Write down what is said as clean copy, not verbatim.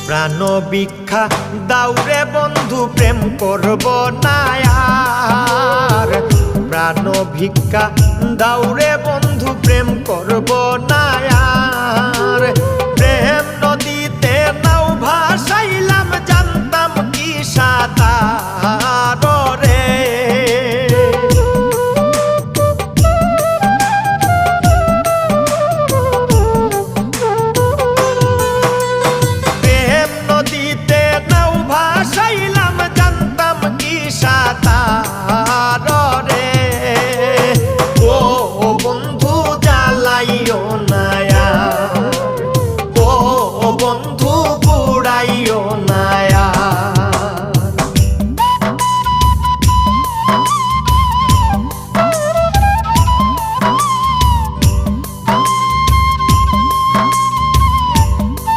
প্রাণ ভিক্ষা দাউরে বন্ধু প্রেম করব না আর। প্রাণ ভিক্ষা দাউরে বন্ধু প্রেম করব না আর। প্রেম নদীতে নাও ভাসাইলাম জানতাম কি সাঁতার রে। প্রেম নদীতে নাও ভাসাইলাম জানতাম কি সাঁতার রে। ও বন্ধু জ্বালাইও না আর, ও বন্ধু পুড়াইও না